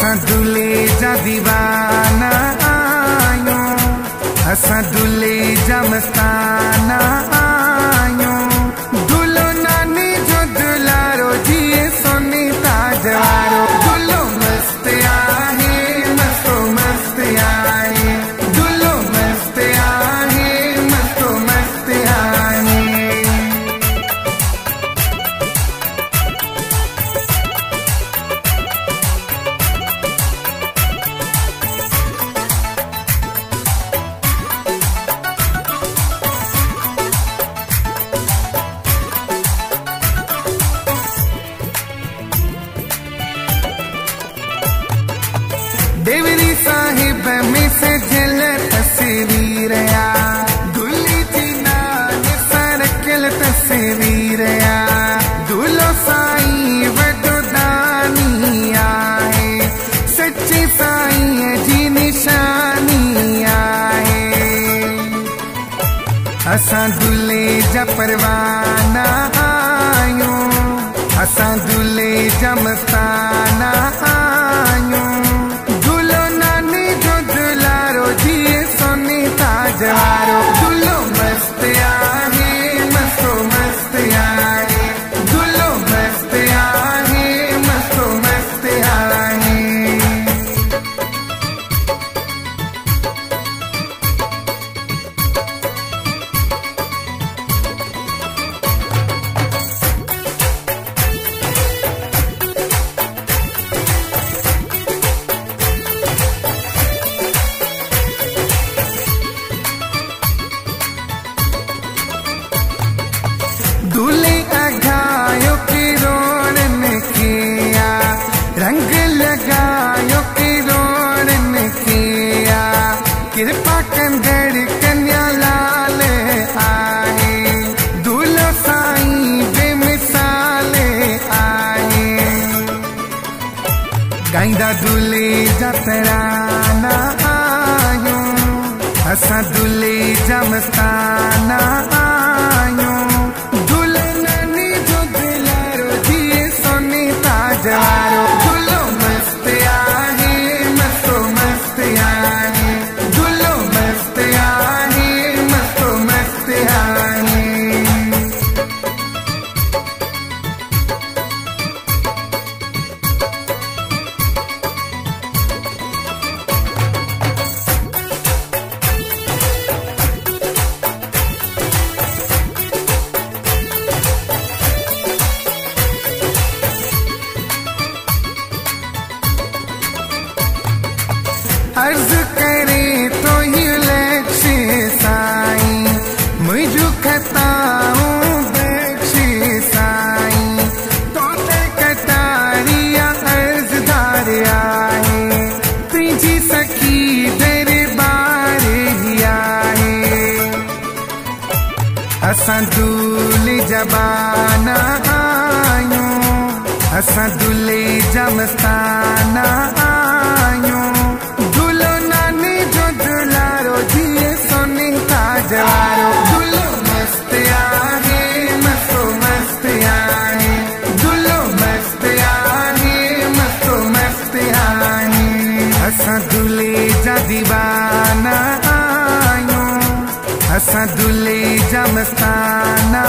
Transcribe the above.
असां दूल्हे जा दीवाना आहियूं, असां दूल्हे जा मस्ताना आहियूं। दूल्हो नानी जो दुलारो जिए सोनी ताज वारो, दूल्हो मस्त आहे मस्तो मस्त आहे, दूल्हो मस्त आहे मस्तो मस्त आहे। देवरी साहिब में से जल तस्वीर या, दूल्हे जी नाल सरकल तस्वीर या। दूल्हो साईं वॾो दानी आहे, सच्ची साईं जी निशानी आहे। असां दूल्हे जा परवाना आहियूं, असां दूल्हे जा मस्ताना आहियूं। जवारो दूल्हो मस्त आहे मस्तो मस्त आहे, दूल्हो मस्त आहे मस्तो मस्त आहे। दूल्हे अघायो की रोड में किया, रंग लगायो की रोड में किया। कृपा कंदड़ कन्या लाल आए, दूल्हो साईं बेमिसाल आए। गाईंदा दूल्हे जा तराना आहियूं, असां दूल्हे जा मस्ताना आहियूं। जवारो दूल्हो मस्त आहे मस्तो मस्त आहे, दूल्हो मस्त आहे मस्तो मस्त आहे। अर्ज करे तो ही लक्ष्य साईं, मुझू खताऊं बख्शे साईं। तो ते कटारिया अर्जदार आए, तुझी सखी दरबार ही आए। असां दूल्हे जबाना आहियूं, असां दूल्हे जा मस्ताना आहियूं। जवारो दूल्हो मस्त आहे मस्तो मस्त आहे, दूल्हो मस्त आहे मस्तो मस्त आहे। असां दूल्हे जा दीवाना आहियूं, असां दूल्हे जा मस्ताना